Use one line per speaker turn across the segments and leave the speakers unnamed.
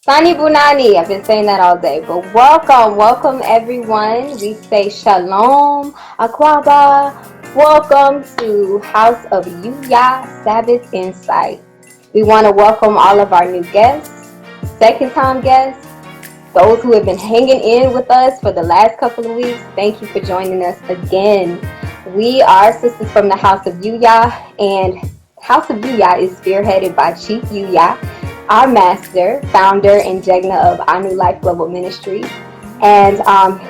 Sani Bunani, I've been saying that all day, but welcome everyone. We say Shalom, Akwaba. Welcome to House of Yuya Sabbath Insight. We want to welcome all of our new guests, second time guests, those who have been hanging in with us for the last couple of weeks. Thank you for joining us again. We are sisters from the House of Yuya, and House of Yuya is spearheaded by Chief Yuya, our master, founder, and Jegna of Our New Life Global Ministries. And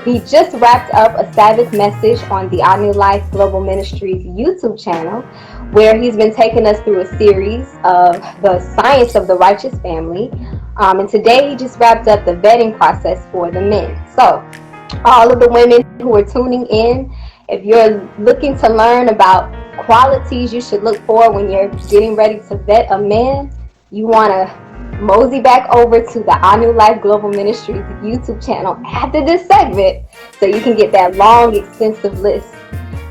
he just wrapped up a Sabbath message on the Our New Life Global Ministries YouTube channel, where he's been taking us through a series of the science of the righteous family. And today he just wrapped up the vetting process for the men. So, all of the women who are tuning in, if you're looking to learn about qualities you should look for when you're getting ready to vet a man, you want to mosey back over to the Our New Life Global Ministries YouTube channel after this segment so you can get that long, extensive list.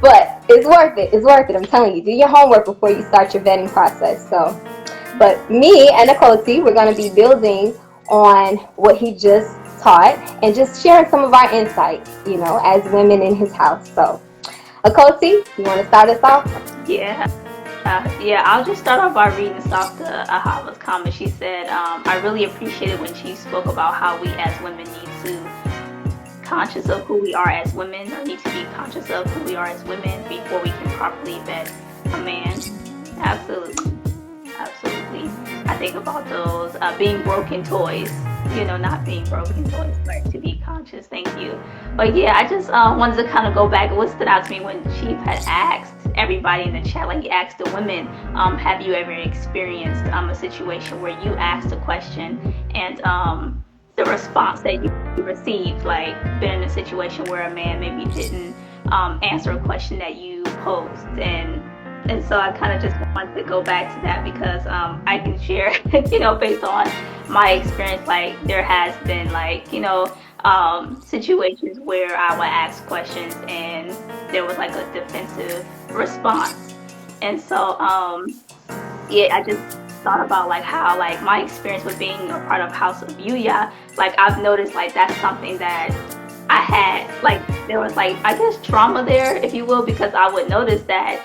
But it's worth it. It's worth it. I'm telling you. Do your homework before you start your vetting process. But me and Akoti, we're going to be building on what he just taught and just sharing some of our insights, as women in his house. So, Akoti, you want to start us off?
Yeah, I'll just start off by reading Dr. Ahava's comment. She said, I really appreciated when she spoke about how we as women need to conscious of who we are as women, or need to be conscious of who we are as women before we can properly vet a man. Absolutely. I think about those being broken toys, not being broken toys, but to be conscious. Thank you. But yeah, I just wanted to kind of go back. What stood out to me when Chief had asked everybody in the chat, like he asked the women, have you ever experienced a situation where you asked a question and the response that you received, like been in a situation where a man maybe didn't answer a question that you posed, and so I kind of just wanted to go back to that because I can share, based on my experience, like there has been situations where I would ask questions and there was like a defensive response. And so, yeah, I just thought about like how like my experience with being a part of House of Yuya, like I've noticed like that's something that I had, like there was like, I guess, trauma there, if you will, because I would notice that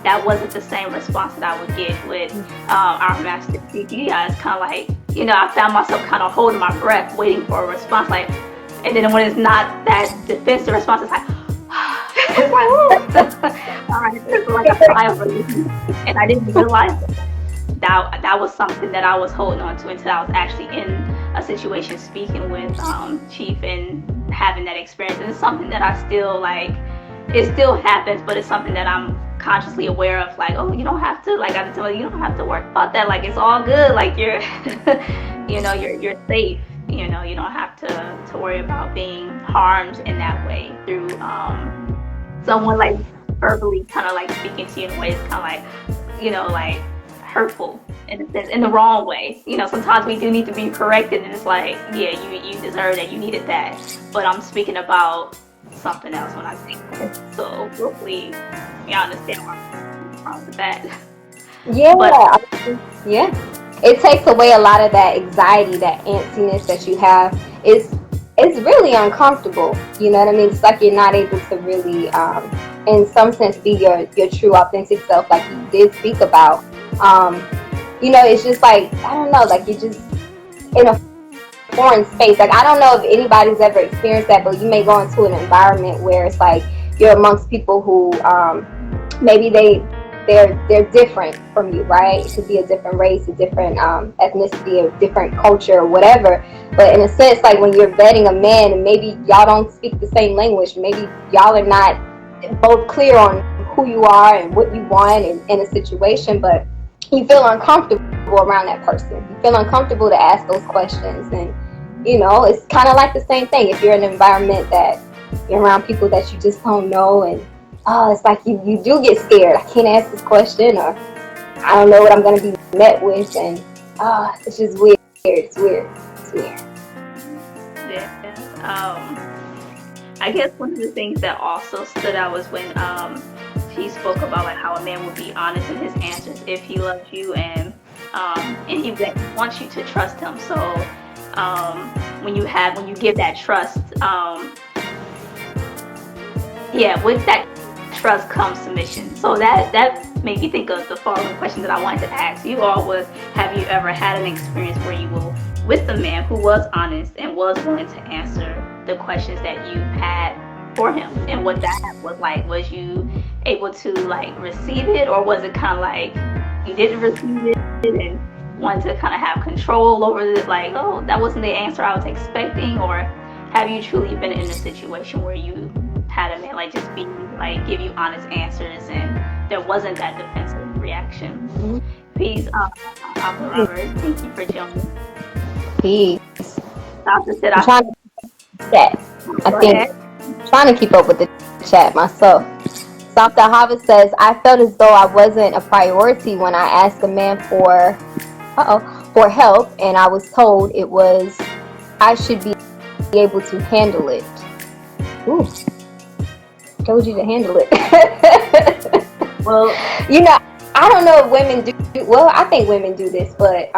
that wasn't the same response that I would get with our master Yuya. It's kind of like, I found myself kind of holding my breath, waiting for a response, like, and then when it's not that defensive response, it's like, it's like, all right, it's like a sigh of relief, and I didn't realize that was something that I was holding on to until I was actually in a situation speaking with Chief and having that experience. And it's something that I still like. It still happens, but it's something that I'm consciously aware of. Like, oh, you don't have to. Like I tell you, you don't have to worry about that. Like it's all good. Like you're, you're safe. You don't have to worry about being harmed in that way through someone like verbally kind of like speaking to you in a way that's kind of like, like hurtful in a sense, in the wrong way. Sometimes we do need to be corrected, and it's like, yeah, you deserve that, you needed that. But I'm speaking about something else when I say that. So hopefully you understand where I'm from with that.
Yeah, yeah. It takes away a lot of that anxiety, that antsiness that you have. It's really uncomfortable. You know what I mean? It's like you're not able to really, in some sense, be your true, authentic self, like you did speak about. It's just like, I don't know, like you're just in a foreign space. Like I don't know if anybody's ever experienced that, but you may go into an environment where it's like you're amongst people who maybe they're different from you, right? It could be a different race, a different ethnicity, a different culture, or whatever. But in a sense, like when you're vetting a man and maybe y'all don't speak the same language, maybe y'all are not both clear on who you are and what you want in a situation, but you feel uncomfortable around that person. You feel uncomfortable to ask those questions, and it's kind of like the same thing if you're in an environment that you're around people that you just don't know, and it's like you do get scared. I can't ask this question, or I don't know what I'm going to be met with, and it's just weird. It's weird.
Yeah. I guess one of the things that also stood out was when she spoke about like how a man would be honest in his answers if he loves you, and he wants you to trust him. So when you give that trust. Yeah, with that trust comes submission. So that made me think of the following question that I wanted to ask you all was, have you ever had an experience where you were with a man who was honest and was willing to answer the questions that you had for him, and what that was like? Was you able to like receive it, or was it kind of like you didn't receive it and wanted to kind of have control over it, like, oh, that wasn't the answer I was expecting? Or have you truly been in a situation where you had a man like just be like give you honest answers and there wasn't that defensive reaction?
Mhm.
Peace, Uncle Robert. Thank you for joining.
Peace.
Doctor said,
I'm trying to chat. I
go
think
ahead.
trying to keep up with the chat myself. Dr. Harvard says, I felt as though I wasn't a priority when I asked a man for help, and I was told it was I should be able to handle it. Ooh, told you to handle it.
Well,
You know, I don't know if women do. Well, I think women do this, but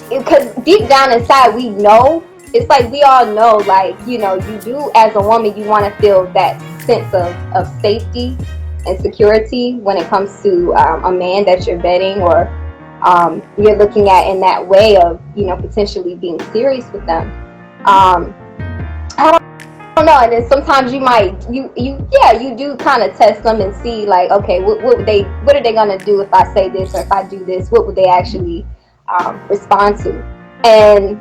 because deep down inside we know. It's like we all know, like, you know, you do as a woman, you want to feel that sense of safety and security when it comes to a man that you're vetting or you're looking at in that way of, you know, potentially being serious with them. I don't know, and then sometimes you might you do kind of test them and see, like, okay, what are they gonna do if I say this, or if I do this, what would they actually respond to? And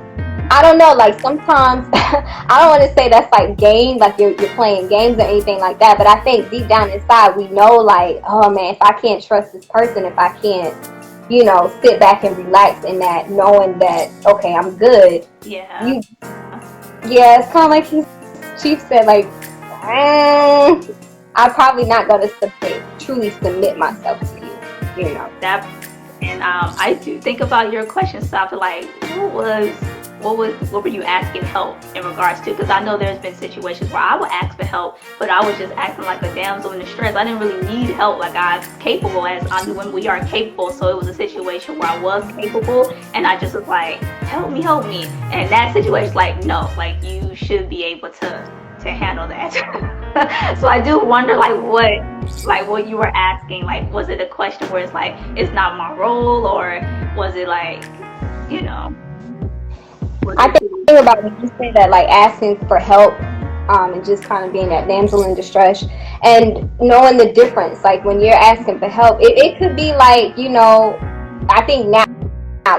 I don't know, like sometimes I don't want to say that's like game, like you're playing games or anything like that, but I think deep down inside we know, like, oh man, if I can't trust this person, if I can't, you know, sit back and relax in that, knowing that, okay, I'm good.
yeah.
Yeah, it's kind of like Chief said, like, I'm probably not gonna truly submit myself to you, you know.
That, and I do think about your question, so I feel like what were you asking help in regards to? Because I know there's been situations where I would ask for help, but I was just acting like a damsel in distress. I didn't really need help. Like, I'm capable, as I knew when we are capable. So it was a situation where I was capable, and I just was like, help me. And that situation, like, no, like you should be able to handle that. So I do wonder, like what you were asking. Like, was it a question where it's like, it's not my role, or was it like, you know?
I think about when you say that, like asking for help, and just kind of being that damsel in distress, and knowing the difference. Like when you're asking for help, it could be like, you know, I think now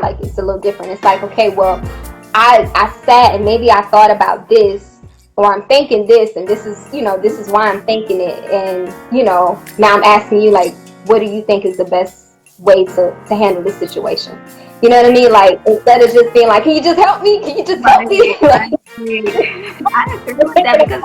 like it's a little different. It's like, okay, well, I sat and maybe I thought about this, or I'm thinking this, and this is, you know, this is why I'm thinking it, and you know, now I'm asking you, like, what do you think is the best way to handle this situation? You know what I mean? Like, instead of just being like, can you just help me? Can you just help me? Like,
I agree with that, because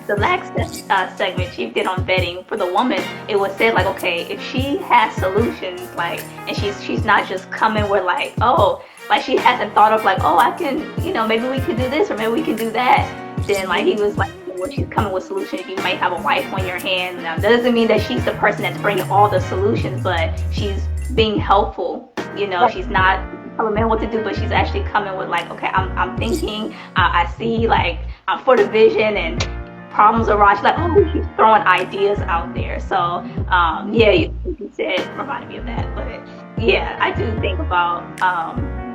the last segment she did on vetting for the woman, it was said like, okay, if she has solutions, like, and she's not just coming with like, oh, like she hasn't thought of like, oh, I can, you know, maybe we could do this or maybe we can do that. Then like he was like, when she's coming with solutions, you might have a wife on your hands. Now, that doesn't mean that she's the person that's bringing all the solutions, but she's being helpful. You know, she's not telling men what to do, but she's actually coming with like, okay, I'm thinking, I see, like, I'm for the vision, and problems arise. She's like, oh, she's throwing ideas out there. So yeah, you said, reminded me of that. But yeah, I do think about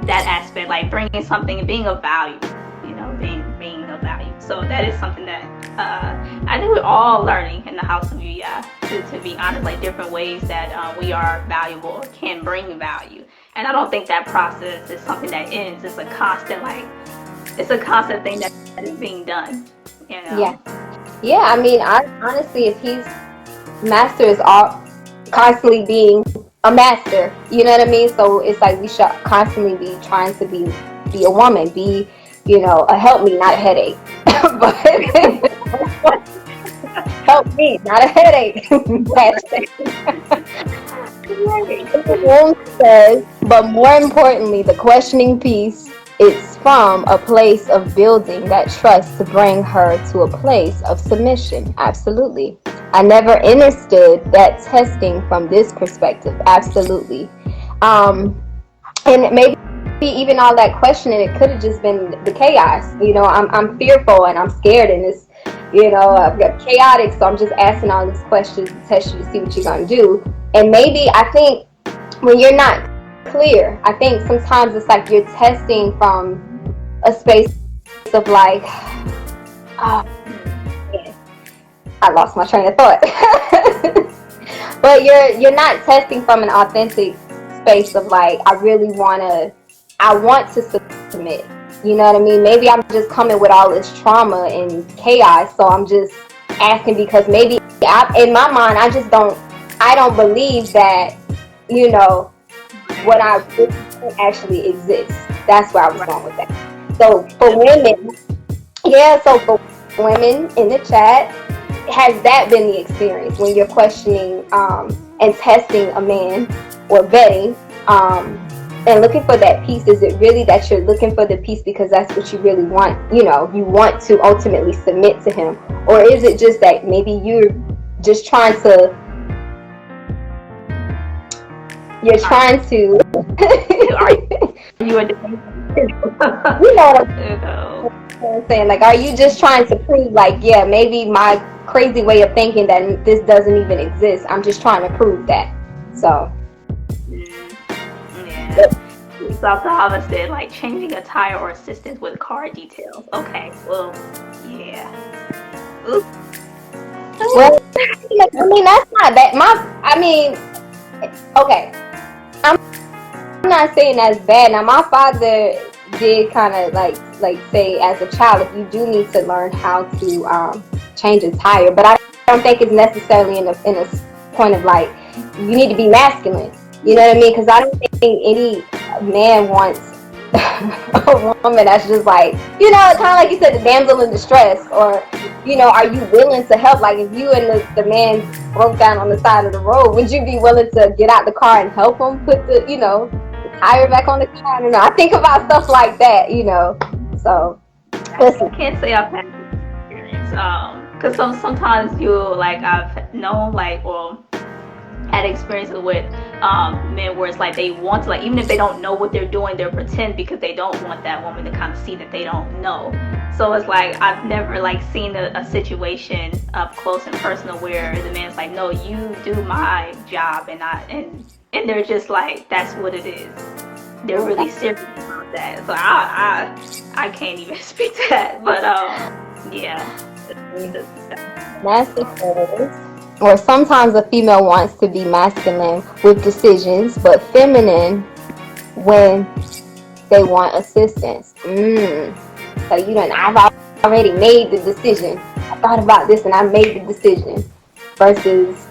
that aspect, like bringing something and being of value. You know, being of value. So that is something that I think we're all learning in the House of You, to be honest, like different ways that we are valuable or can bring value. And I don't think that process is something that ends. It's a constant, like, it's a constant thing that is being done. You know?
Yeah. I mean, honestly, if he's master is all constantly being a master, you know what I mean? So it's like we should constantly be trying to be a woman, be, you know, a help me, not a headache. But help me, not a headache. One says, but more importantly, the questioning piece is from a place of building that trust to bring her to a place of submission. Absolutely. I never understood that testing from this perspective. Absolutely. And maybe even all that questioning, it could have just been the chaos. I'm fearful and I'm scared, and it's, I've got chaotic, so I'm just asking all these questions to test you to see what you're gonna do. And maybe I think when you're not clear, I think sometimes it's like you're testing from a space of like, oh man, I lost my train of thought. But you're not testing from an authentic space of like, I want to submit. You know what I mean? Maybe I'm just coming with all this trauma and chaos, so I'm just asking because maybe in my mind I don't believe that, what I really actually exists. That's where I was going with that. So for women, in the chat, has that been the experience when you're questioning and testing a man or vetting and looking for that piece? Is it really that you're looking for the piece because that's what you really want? You want to ultimately submit to him, or is it just that maybe you're just trying to
Are you a
you know what I'm saying? Like, are you just trying to prove, like, yeah, maybe my crazy way of thinking that this doesn't even exist, I'm just trying to prove that. So
yeah. So Sahaba said, like, changing a tire or assistance with car details. Okay, well, yeah. Oops.
Well, I mean, that's not bad. Okay, I'm not saying that's bad. Now, my father did kind of like say, as a child, if you do need to learn how to change a tire, but I don't think it's necessarily in a point of like you need to be masculine. You know what I mean? Because I don't think any man wants a woman that's just like, kind of like you said, the damsel in distress, or are you willing to help? Like, if you and the man broke down on the side of the road, would you be willing to get out the car and help him put the tire back on the car? I don't know. I think about stuff like that, So, listen.
I can't say I've had experience, because sometimes I've known, like, or had experiences with men where it's like they want to, like, even if they don't know what they're doing, they'll pretend because they don't want that woman to kind of see that they don't know. So it's like I've never like seen a situation up close and personal where the man's like, no, you do my job, and they're just like, that's what it is. They're really serious about that. So I can't even speak to that. But yeah.
Masculine, or sometimes a female wants to be masculine with decisions, but feminine when they want assistance. So I've already made the decision. I thought about this and I made the decision. Versus,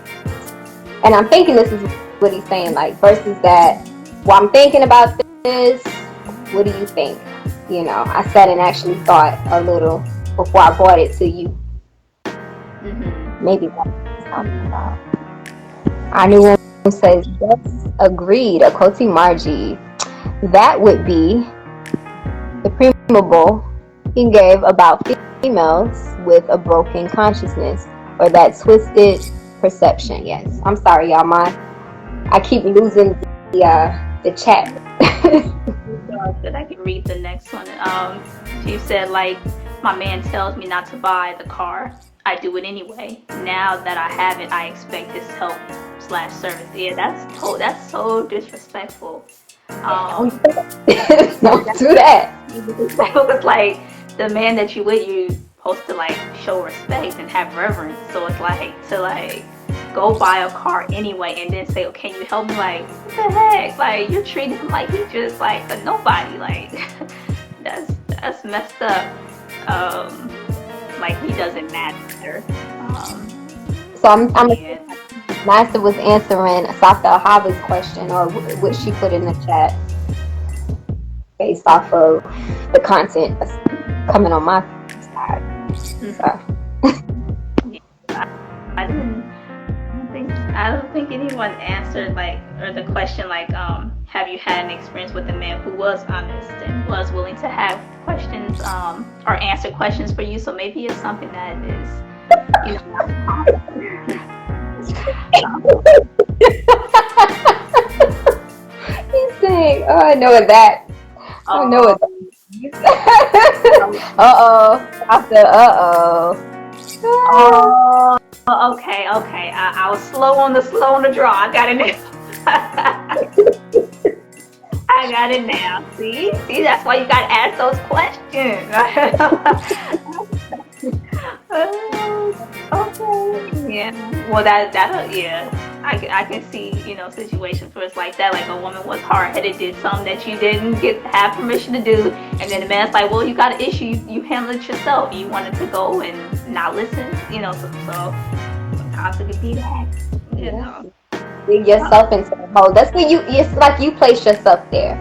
and I'm thinking this is what he's saying, like, versus that, well, I'm thinking about this, what do you think? I sat and actually thought a little before I brought it to you. Maybe that's what he's talking about. Our new one says, yes, agreed, Akoti Margie. That would be the preamble he gave about females with a broken consciousness, or that twisted perception. Yes, I'm sorry, y'all. I keep losing the chat.
That I can read the next one. She said, like, my man tells me not to buy the car, I do it anyway. Now that I have it, I expect his help / service. Yeah, that's so disrespectful.
Don't do that.
It's like the man that you with, you supposed to like show respect and have reverence. So it's like to like go buy a car anyway and then say, oh, can you help me? Like, what the heck? Like, you're treating him like he's just like a nobody. Like, that's messed up. Like, he doesn't matter.
So I'm Master was answering Safta Hava's question, or what she put in the chat, based off of the content that's coming on my side. So.
I don't think anyone answered or the question have you had an experience with a man who was honest and was willing to have questions or answer questions for you? So maybe it's something that is,
He said dang. Oh, I know what that. I know what that is. Uh-oh. After
Oh, okay. I was slow on the draw. I got it now. I got it now. See, that's why you gotta ask those questions. Okay. Yeah. Well, yeah. I can see, situations where it's like that. Like a woman was hard headed, did something that you didn't have permission to do, and then the man's like, "Well, you got an issue. You handle it yourself. You wanted to go and not listen." So sometimes it could be that. You know.
dig yourself into the hole. That's when it's like you place yourself there.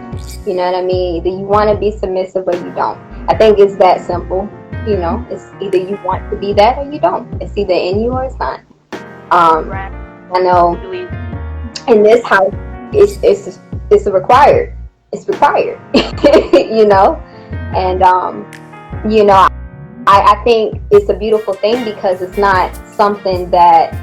You know what I mean? Either you want to be submissive or you don't. I think it's that simple. It's either you want to be that or you don't. It's either in you or it's not.
Right.
I know in this house, it's required. It's required. And I think it's a beautiful thing because it's not something that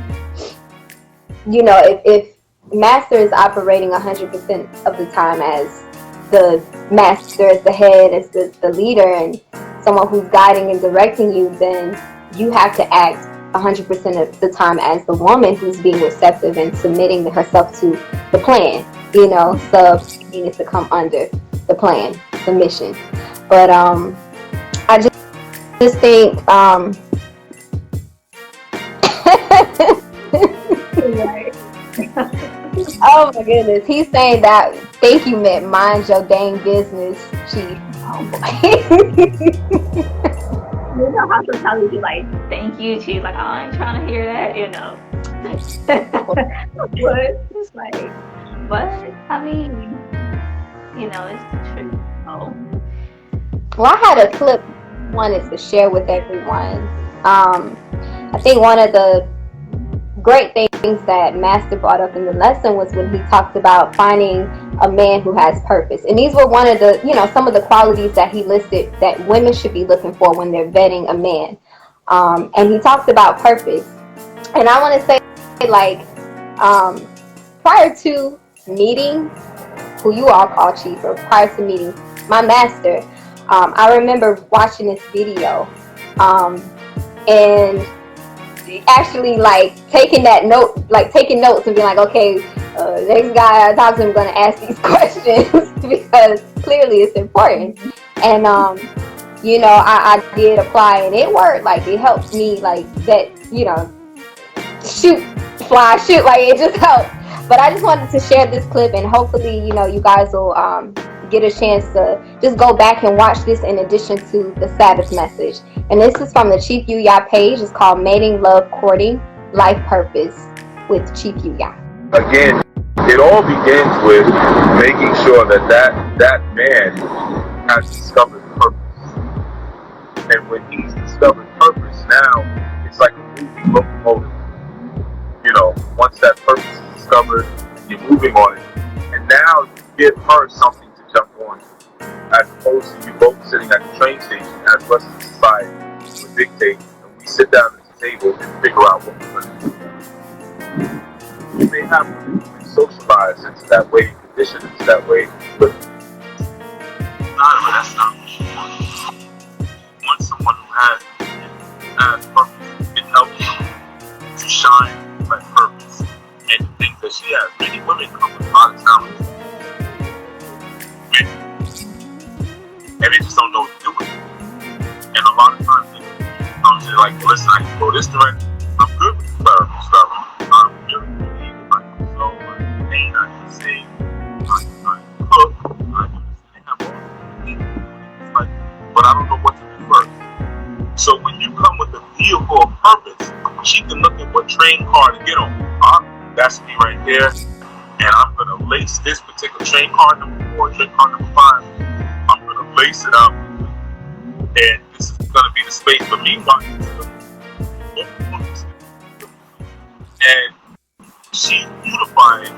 if master is operating 100% of the time as the master, as the head, as the leader, and someone who's guiding and directing you, then you have to act 100% of the time as the woman who's being receptive and submitting herself to the plan. Sub means to come under the plan, submission. But I just think oh my goodness, he's saying that thank you meant mind your dang business, chief. Oh boy.
How sometimes we be like, thank you, chief. Like, oh, I ain't trying to hear that, But it's like, but I mean, it's the truth. Oh.
Well, I had a clip I wanted to share with everyone. I think one of the great things that Master brought up in the lesson was when he talked about finding a man who has purpose. And these were one of the, some of the qualities that he listed that women should be looking for when they're vetting a man. And he talked about purpose. And I want to say, like, prior to meeting who you all call chief, or prior to meeting my master, I remember watching this video and actually taking notes and being like, okay, next guy I talk to, I'm going to ask these questions because clearly it's important. And I did apply and it worked. Like, it helped me, like, that, shoot, like, it just helped. But I just wanted to share this clip, and hopefully you guys will get a chance to just go back and watch this in addition to the Sabbath message. And this is from the Chief Yuya page. It's called Mating, Love, Courting, Life Purpose with Chief Yuya.
Again, it all begins with making sure that man has discovered purpose. And when he's discovered purpose, now it's like a moving locomotive. Once that purpose is discovered, you're moving on it. And now you give her something to jump on, as opposed to you both sitting at the train station as Western society would dictate, and we sit down at the table and figure out what we're going to do. You may have been socialized into that way, conditioned into that way, but that's not what you want. You want someone who has purpose. It helps you to shine by purpose and the things that she has. Many women come with a lot of talent, and they just don't know what to do with it. And a lot of times they come to like, listen, I can go this direction. I'm good with the clerical stuff. I'm really good with like so I can paint, I can sing, I can cook, I can have all the things. It's like, but I don't know what to do first. So when you come with a vehicle of purpose, she can look at what train car to get on. That's me right there. And I'm going to lace this particular train car number 4, train car number 5. I'm going to lace it up. And this is going to be the space for me. And she's unifying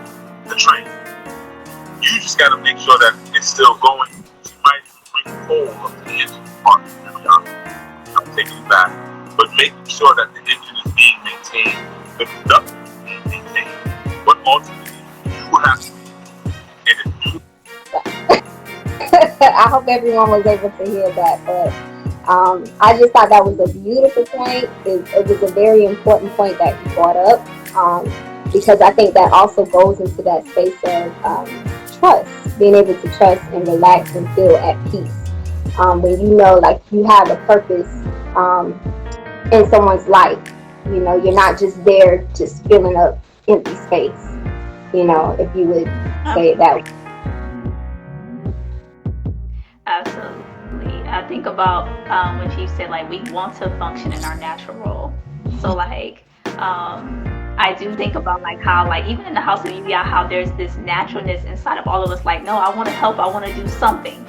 the train. You just got to make sure that it's still going. She might bring the pole up to the engine part. I'm taking it back. But making sure that the engine is being maintained, the conductor is being maintained. But ultimately, you have to be. And if you
I hope everyone was able to hear that. But I just thought that was a beautiful point. It was a very important point that you brought up, because I think that also goes into that space of trust, being able to trust and relax and feel at peace. When you know, like, you have a purpose in someone's life. You know, you're not just there just filling up empty space. You know, if you would say it that way.
Absolutely. I think about when she said like we want to function in our natural role. So like I do think about like how like even in the house of UBI how there's this naturalness inside of all of us like no I want to help, I want to do something.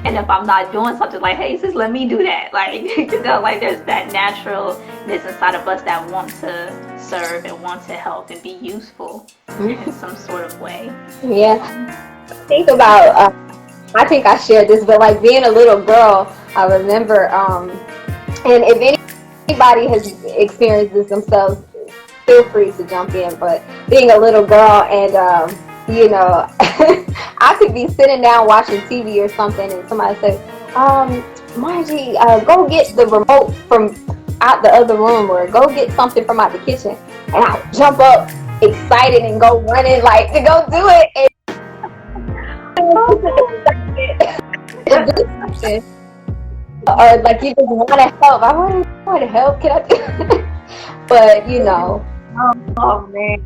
And if I'm not doing something like hey sis let me do that, like you know like there's that naturalness inside of us that want to serve and want to help and be useful in some sort of way.
Yeah. Think about I think I shared this, but like being a little girl, I remember, and if anybody has experienced this themselves, feel free to jump in. But being a little girl, and you know, I could be sitting down watching TV or something, and somebody say, Margie, go get the remote from out the other room, or go get something from out the kitchen, and I'll jump up, excited, and go running like to go do it. And to do something, or like you just want to help. I want to help. Can I do? But you know,
Oh man.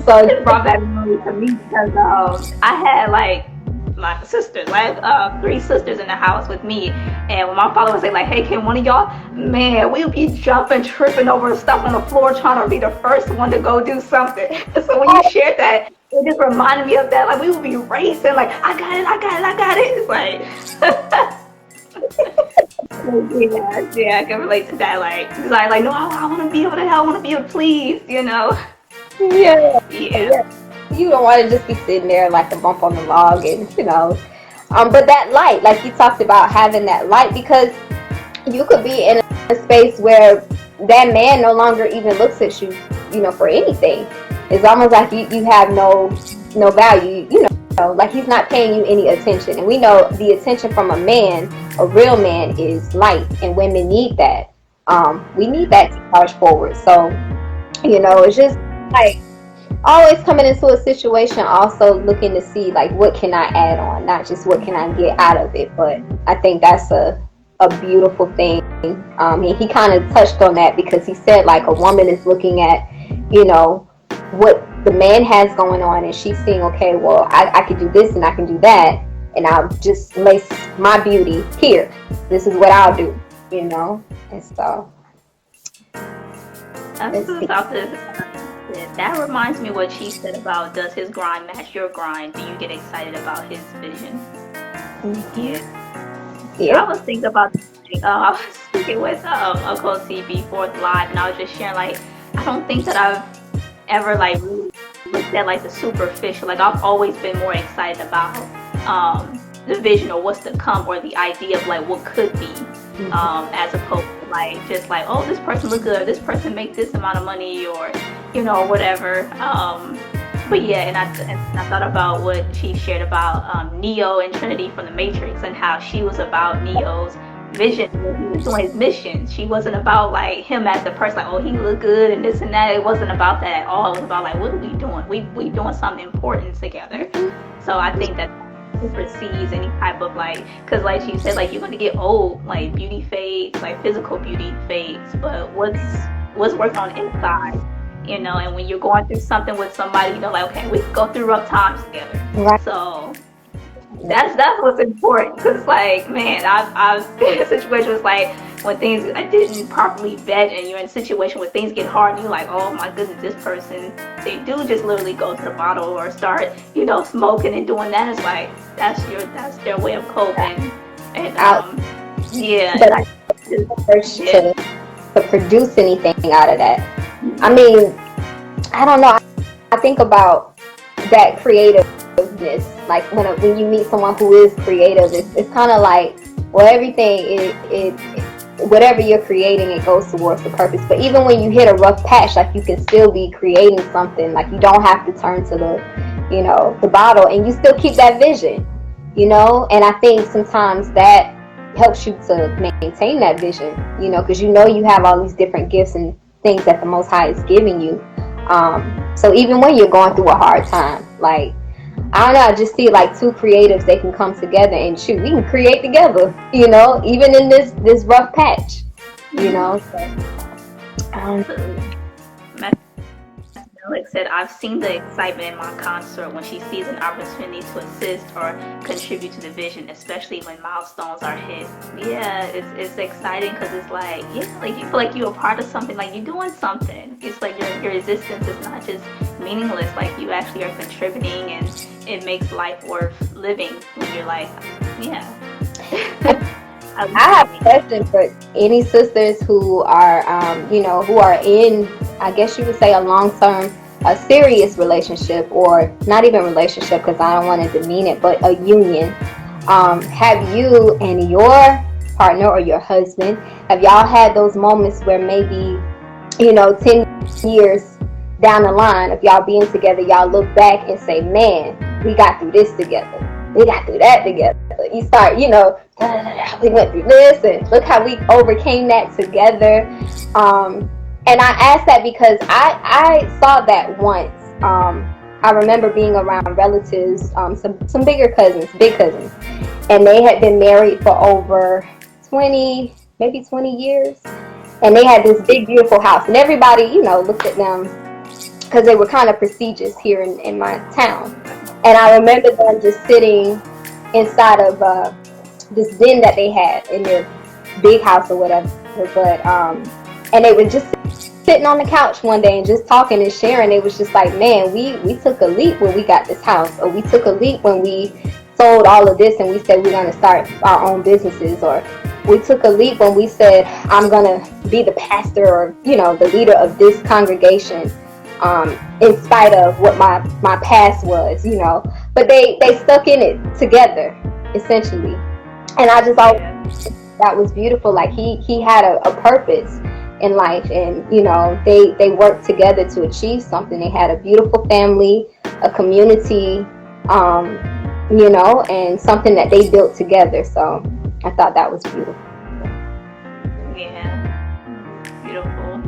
so
It brought that memory to me because I had like my sisters, like 3 sisters in the house with me, and when my father would say like, "Hey, can one of y'all?" Man, we would be jumping, tripping over stuff on the floor, trying to be the first one to go do something. So when you shared that, it just reminded me of that. Like we would be racing, like, "I got it, I got it, I got it." It's like, yeah, I can relate to that. Like, 'cause I like, no, I want to be able to help, I want to be able to please, you know.
yeah,
Yeah.
you don't want to just be sitting there like a bump on the log, and you know, but that light, like you talked about having that light, because you could be in a space where that man no longer even looks at you, you know, for anything. It's almost like you have no value, you know, like he's not paying you any attention. And we know the attention from a man, a real man, is light, and women need that. We need that to push forward. So, you know, it's just like always coming into a situation, also looking to see like what can I add on, not just what can I get out of it. But I think that's a beautiful thing. He kind of touched on that because he said like a woman is looking at, you know, what the man has going on, and she's seeing, okay, well, I can do this and I can do that, and I'll just lace my beauty here. This is what I'll do, you know. And so
that reminds me what she said about does his grind match your grind? Do you get excited about his vision? Yeah. I was thinking about I was speaking with Uncle CB Fourth Live, and I was just sharing like I don't think that I've ever like really looked at like the superficial. Like I've always been more excited about the vision or what's to come, or the idea of like what could be, as opposed to like just like, oh, this person look good, this person make this amount of money, or you know, whatever. But yeah, and I thought about what she shared about Neo and Trinity from the Matrix, and how she was about Neo's vision when he was doing his mission. She wasn't about like him as the person, like, oh, he look good and this and that. It wasn't about that at all. It was about like, what are we doing? We doing something important together. So I think that supersedes any type of like, because like she said, like you're going to get old, like beauty fades, like physical beauty fades, but what's working on the inside, you know. And when you're going through something with somebody, you know, like, okay, we can go through rough times together, right? So that's what's important, because like, man, I've been in a situation where it's like when things I didn't properly vet, and you're in a situation where things get hard, and you're like, oh my goodness, this person, they do just literally go to the bottle or start, you know, smoking and doing that. It's like that's their way of coping. And yeah,
but I to produce anything out of that. I mean, I don't know. I think about that creativeness. Like when you meet someone who is creative, it's kind of like, well, everything is whatever you're creating, it goes towards the purpose. But even when you hit a rough patch, like you can still be creating something. Like you don't have to turn to the bottle, and you still keep that vision, and I think sometimes that helps you to maintain that vision, because you have all these different gifts and things that the Most High is giving you. So even when you're going through a hard time, like, I don't know, I just see like two creatives, they can come together and shoot, we can create together, even in this rough patch, So,
Like said, I've seen the excitement in my consort when she sees an opportunity to assist or contribute to the vision, especially when milestones are hit. Yeah, it's exciting because it's like, like you feel like you're a part of something, like you're doing something. It's like your existence is not just meaningless, like you actually are contributing, and it makes life worth living when you're like, yeah.
I have a question for any sisters who are, who are in, I guess you would say, a serious relationship, or not even relationship, because I don't want to demean it, but a union. Have you and your partner or your husband, have y'all had those moments where maybe, 10 years down the line of y'all being together, y'all look back and say, man, we got through this together. We got through that together. You start, we went through this, and look how we overcame that together. And I asked that because I saw that once. I remember being around relatives, some big cousins, and they had been married for over 20, maybe 20 years. And they had this big, beautiful house. And everybody, looked at them because they were kind of prestigious here in my town. And I remember them just sitting inside of this den that they had in their big house or whatever. But and they were just sitting on the couch one day and just talking and sharing. It was just like, man, we took a leap when we got this house, or we took a leap when we sold all of this and we said we're going to start our own businesses, or we took a leap when we said I'm going to be the pastor or the leader of this congregation, in spite of what my past was, but they stuck in it together, essentially. And I just thought that was beautiful. Like he had a purpose in life, and they worked together to achieve something. They had a beautiful family, a community, and something that they built together. So I thought that was beautiful.
Yeah, beautiful.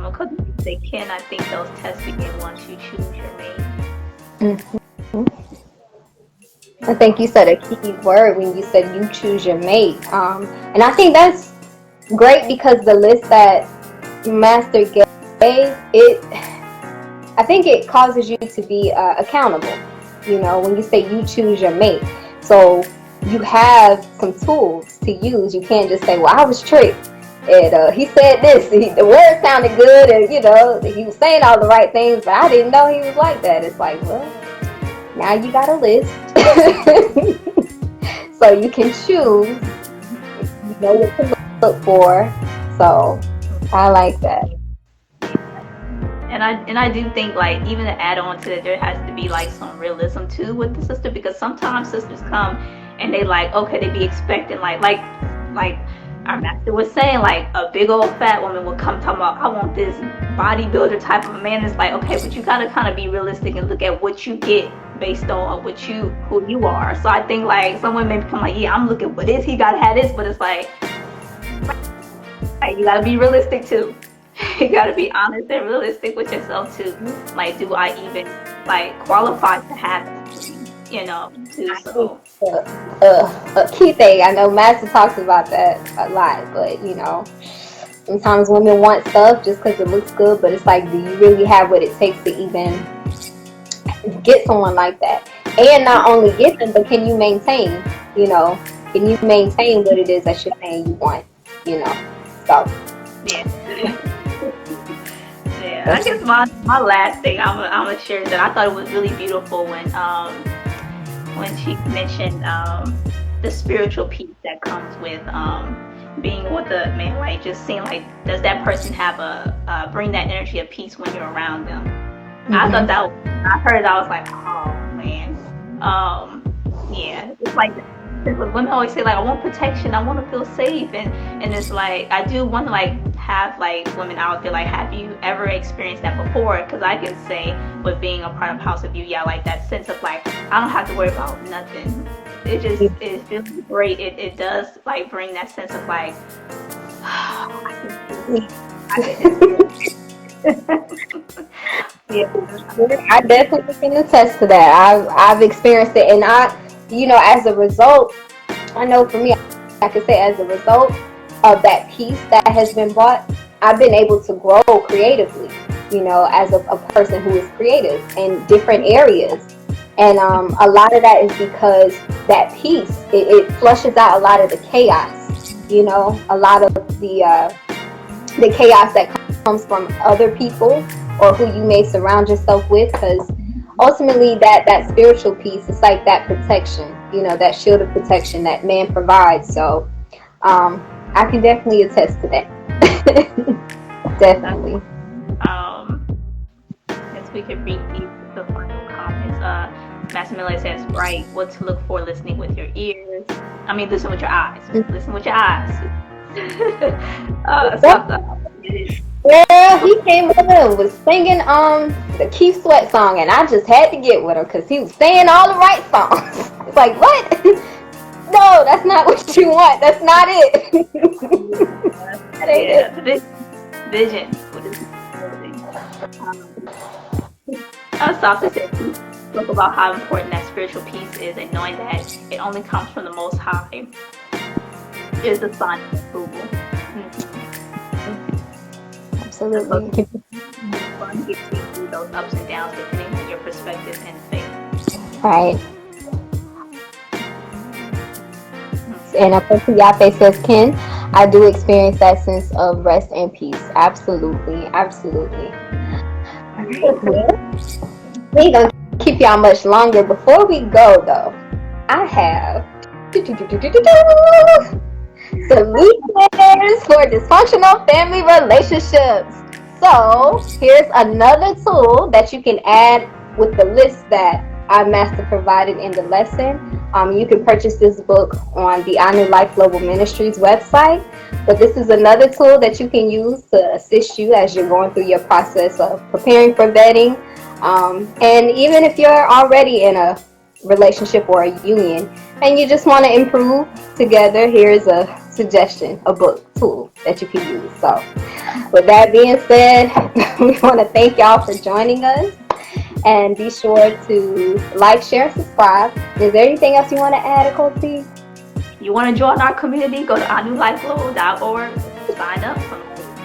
Because they can, I think those tests begin once you choose your mate.
Mm-hmm. I think you said a key word when you said you choose your mate, and I think that's great, because the list that Master gave, I think it causes you to be accountable. When you say you choose your mate, so you have some tools to use. You can't just say, well, I was tricked, and he said this, the word sounded good, and he was saying all the right things, but I didn't know he was like that. It's like, well, now you got a list. So you can choose. You know what to look for. So I like that.
And I do think, like, even to add on to it, there has to be like some realism too with the sister, because sometimes sisters come and they like, okay, they be expecting like our master was saying, like a big old fat woman will come talking about, I want this bodybuilder type of a man. It's like, okay, but you gotta kind of be realistic and look at what you get based on who you are. So I think like some women become like, yeah, I'm looking for this, he gotta have this, but it's like you gotta be realistic too. You gotta be honest and realistic with yourself too. Like, do I even like qualify to have it? Too. So
a key thing, I know Master talks about that a lot, but sometimes women want stuff just because it looks good, but it's like, do you really have what it takes to even get someone like that? And not only get them, but can you maintain? Can you maintain what it is that you're saying you want? So
yeah. Yeah, I guess my last thing I'm gonna share is that I thought it was really beautiful when she mentioned the spiritual peace that comes with being with a man, like just seeing like, does that person have bring that energy of peace when you're around them? Mm-hmm. I thought that I heard it, I was like, oh man, yeah, it's like women always say like, I want protection, I want to feel safe, and it's like I do want to like have like women out there, like have you ever experienced that before? Because I can say with being a part of House of You, yeah, like that sense of like I don't have to worry about nothing. It just it feels great. It does like bring that sense of like
Yeah, I definitely can attest to that. I've experienced it, and as a result, I know for me, I could say as a result of that peace that has been brought, I've been able to grow creatively. As a person who is creative in different areas, and a lot of that is because that peace it flushes out a lot of the chaos. A lot of the chaos that comes from other people or who you may surround yourself with, because ultimately that spiritual peace is like that protection, that shield of protection that man provides. So I can definitely attest to that. Definitely.
Guess we could read the final comments. Massimilian says, right, what to look for listening with your ears. I mean, listen with your eyes. Listen with your eyes.
Well, he came over and was singing the Keith Sweat song, and I just had to get with him because he was saying all the right songs. It's like, what? No, that's not what you want. That's not it. That ain't it.
Vision. Sasha said, spoke about how important that spiritual peace is, and knowing that it only comes from the Most High is a sign of approval.
Absolutely.
Fun getting through those ups and downs depending on your perspective and faith.
Right. And Yafe says, Ken, I do experience that sense of rest and peace. Absolutely. Absolutely. We ain't gonna keep y'all much longer. Before we go, though, I have solutions for dysfunctional family relationships. So here's another tool that you can add with the list that our master provided in the lesson. You can purchase this book on the I New Life Global Ministries website, but this is another tool that you can use to assist you as you're going through your process of preparing for vetting. And even if you're already in a relationship or a union and you just want to improve together, here's a suggestion, a book tool that you can use. So with that being said, we want to thank y'all for joining us, and be sure to like, share, and subscribe. Is there anything else you want to add, Coty?
You want to join our community? Go to ournewlifeglobal.org, sign up,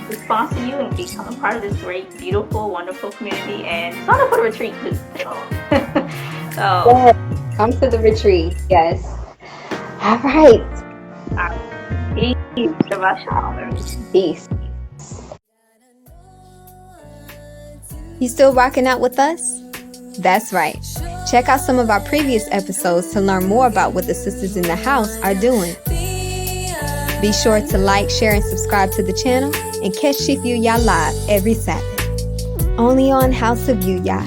to sponsor you and become a part of this great, beautiful, wonderful community, and sign up for the retreat too. So
yes, come to the retreat. Yes. All right.
Peace. Shabbat shalom.
Peace.
You still rocking out with us? That's right. Check out some of our previous episodes to learn more about what the sisters in the house are doing. Be sure to like, share, and subscribe to the channel, and catch Chief Yuya live every Saturday. Only on House of Yuya.